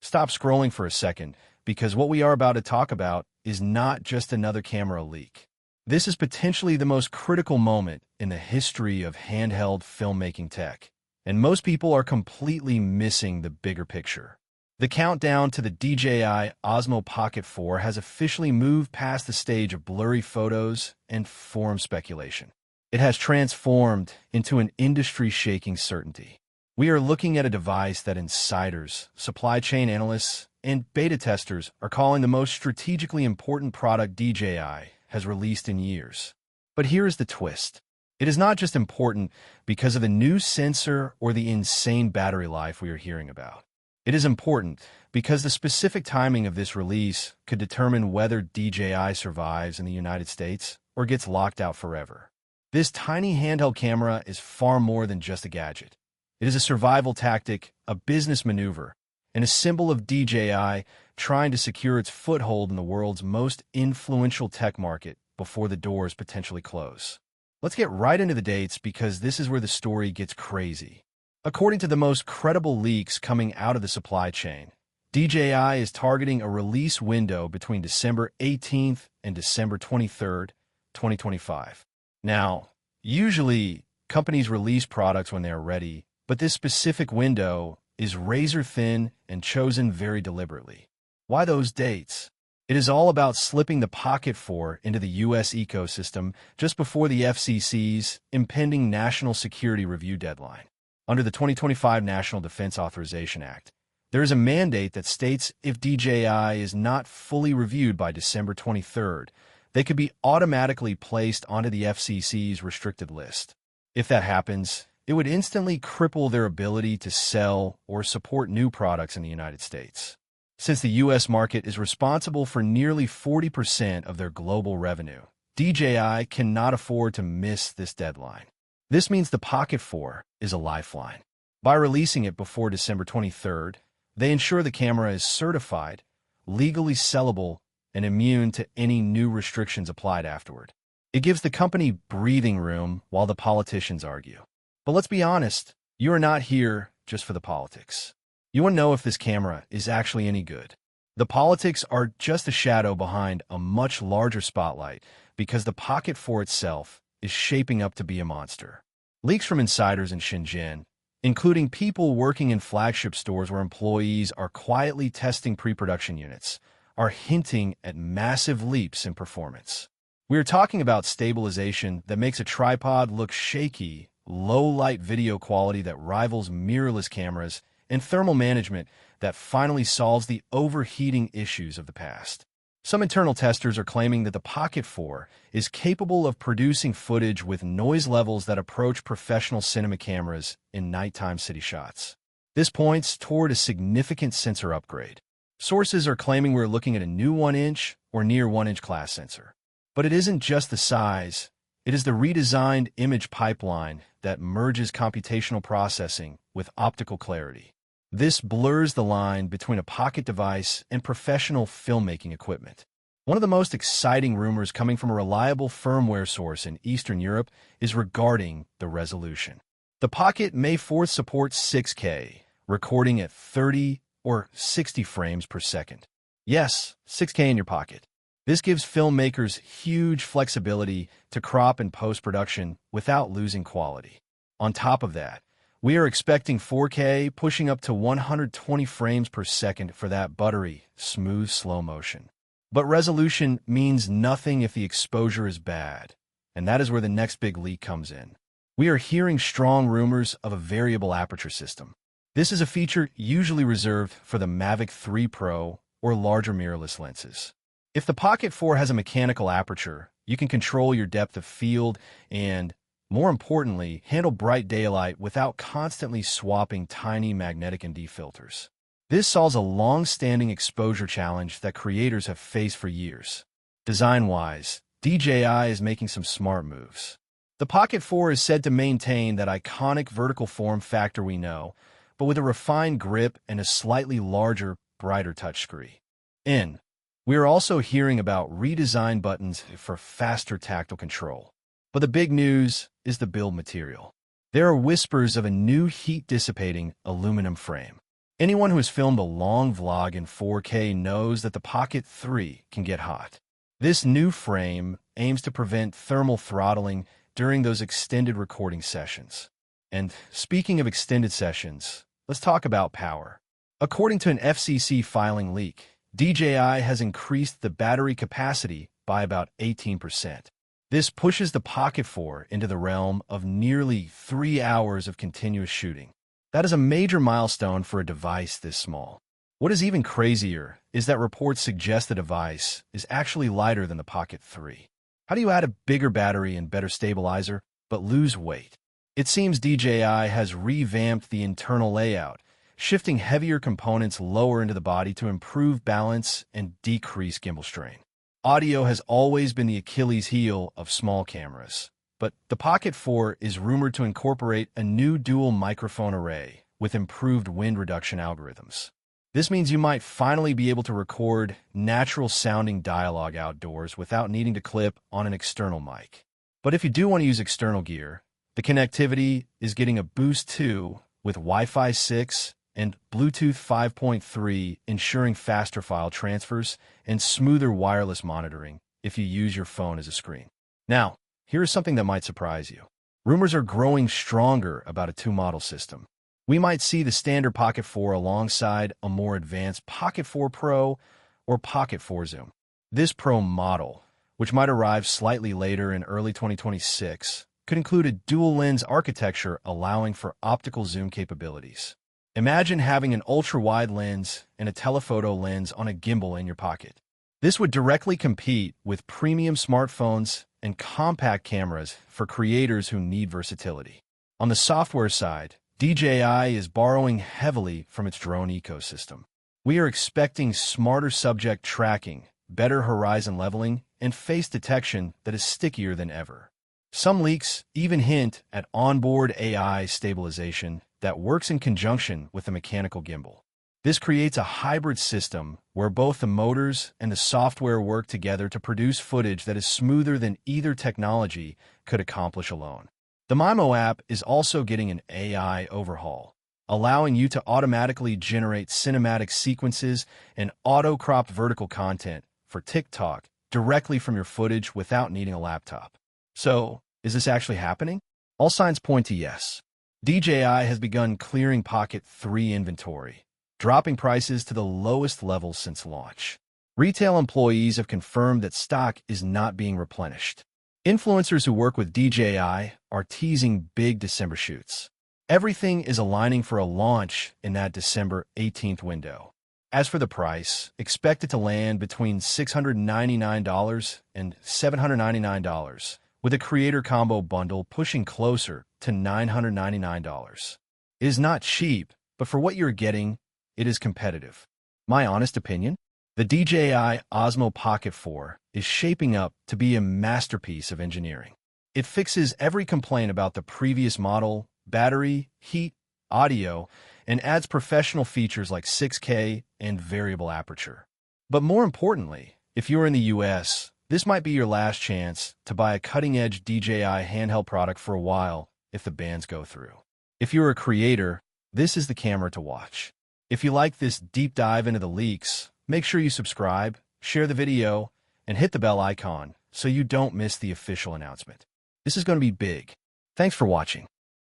stop scrolling for a second, because what we are about to talk about is not just another camera leak. This is potentially the most critical moment in the history of handheld filmmaking tech, and most people are completely missing the bigger picture. The countdown to the DJI Osmo Pocket 4 has officially moved past the stage of blurry photos and forum speculation. It has transformed into an industry-shaking certainty. We are looking at a device that insiders, supply chain analysts, and beta testers are calling the most strategically important product DJI has released in years. But here is the twist. It is not just important because of the new sensor or the insane battery life we are hearing about. It is important because the specific timing of this release could determine whether DJI survives in the United States or gets locked out forever. This tiny handheld camera is far more than just a gadget. It is a survival tactic, a business maneuver, and a symbol of DJI trying to secure its foothold in the world's most influential tech market before the doors potentially close. Let's get right into the dates because this is where the story gets crazy. According to the most credible leaks coming out of the supply chain, DJI is targeting a release window between December 18th and December 23rd, 2025. Now, usually companies release products when they are ready, but this specific window is razor-thin and chosen very deliberately. Why those dates? It is all about slipping the Pocket 4 into the U.S. ecosystem just before the FCC's impending National Security Review deadline. Under the 2025 National Defense Authorization Act, there is a mandate that states if DJI is not fully reviewed by December 23rd, they could be automatically placed onto the FCC's restricted list. If that happens, it would instantly cripple their ability to sell or support new products in the United States. Since the U.S. market is responsible for nearly 40% of their global revenue, DJI cannot afford to miss this deadline. This means the Pocket 4 is a lifeline. By releasing it before December 23rd, they ensure the camera is certified, legally sellable, and immune to any new restrictions applied afterward. It gives the company breathing room while the politicians argue. But let's be honest, you are not here just for the politics. You want to know if this camera is actually any good. The politics are just a shadow behind a much larger spotlight because the Pocket 4 itself is shaping up to be a monster. Leaks from insiders in Shenzhen, including people working in flagship stores where employees are quietly testing pre-production units, are hinting at massive leaps in performance. We are talking about stabilization that makes a tripod look shaky, low-light video quality that rivals mirrorless cameras, and thermal management that finally solves the overheating issues of the past. Some internal testers are claiming that the Pocket 4 is capable of producing footage with noise levels that approach professional cinema cameras in nighttime city shots. This points toward a significant sensor upgrade. Sources are claiming we're looking at a new 1-inch or near 1-inch class sensor. But it isn't just the size. It is the redesigned image pipeline that merges computational processing with optical clarity. This blurs the line between a pocket device and professional filmmaking equipment. One of the most exciting rumors coming from a reliable firmware source in Eastern Europe is regarding the resolution. The Pocket may force support 6K, recording at 30 or 60 frames per second. Yes, 6K in your pocket. This gives filmmakers huge flexibility to crop and post-production without losing quality. On top of that, we are expecting 4K pushing up to 120 frames per second for that buttery, smooth slow motion. But resolution means nothing if the exposure is bad, and that is where the next big leak comes in. We are hearing strong rumors of a variable aperture system. This is a feature usually reserved for the Mavic 3 Pro or larger mirrorless lenses. If the Pocket 4 has a mechanical aperture, you can control your depth of field and, more importantly, handle bright daylight without constantly swapping tiny magnetic ND filters. This solves a long-standing exposure challenge that creators have faced for years. Design-wise, DJI is making some smart moves. The Pocket 4 is said to maintain that iconic vertical form factor we know, but with a refined grip and a slightly larger, brighter touchscreen. We are also hearing about redesigned buttons for faster tactile control. But the big news is the build material. There are whispers of a new heat-dissipating aluminum frame. Anyone who has filmed a long vlog in 4K knows that the Pocket 3 can get hot. This new frame aims to prevent thermal throttling during those extended recording sessions. And speaking of extended sessions, let's talk about power. According to an FCC filing leak, DJI has increased the battery capacity by about 18%. This pushes the Pocket 4 into the realm of nearly 3 hours of continuous shooting. That is a major milestone for a device this small. What is even crazier is that reports suggest the device is actually lighter than the Pocket 3. How do you add a bigger battery and better stabilizer, but lose weight? It seems DJI has revamped the internal layout, shifting heavier components lower into the body to improve balance and decrease gimbal strain. Audio has always been the Achilles heel of small cameras, but the Pocket 4 is rumored to incorporate a new dual microphone array with improved wind reduction algorithms. This means you might finally be able to record natural-sounding dialogue outdoors without needing to clip on an external mic. But if you do want to use external gear, the connectivity is getting a boost too, with Wi-Fi 6 and Bluetooth 5.3 ensuring faster file transfers and smoother wireless monitoring if you use your phone as a screen. Now, here is something that might surprise you. Rumors are growing stronger about a two-model system. We might see the standard Pocket 4 alongside a more advanced Pocket 4 Pro or Pocket 4 Zoom. This Pro model, which might arrive slightly later in early 2026, could include a dual-lens architecture allowing for optical zoom capabilities. Imagine having an ultra-wide lens and a telephoto lens on a gimbal in your pocket. This would directly compete with premium smartphones and compact cameras for creators who need versatility. On the software side, DJI is borrowing heavily from its drone ecosystem. We are expecting smarter subject tracking, better horizon leveling, and face detection that is stickier than ever. Some leaks even hint at onboard AI stabilization that works in conjunction with a mechanical gimbal. This creates a hybrid system where both the motors and the software work together to produce footage that is smoother than either technology could accomplish alone. The Mimo app is also getting an AI overhaul, allowing you to automatically generate cinematic sequences and auto-cropped vertical content for TikTok directly from your footage without needing a laptop. So, is this actually happening? All signs point to yes. DJI has begun clearing Pocket 3 inventory, dropping prices to the lowest levels since launch. Retail employees have confirmed that stock is not being replenished. Influencers who work with DJI are teasing big December shoots. Everything is aligning for a launch in that December 18th window. As for the price, expect it to land between $699 and $799, with a creator combo bundle pushing closer to $999. It is not cheap, but for what you're getting, it is competitive. My honest opinion? The DJI Osmo Pocket 4 is shaping up to be a masterpiece of engineering. It fixes every complaint about the previous model, battery, heat, audio, and adds professional features like 6K and variable aperture. But more importantly, if you're in the US, this might be your last chance to buy a cutting-edge DJI handheld product for a while if the bans go through. If you're a creator, this is the camera to watch. If you like this deep dive into the leaks, make sure you subscribe, share the video, and hit the bell icon so you don't miss the official announcement. This is going to be big. Thanks for watching.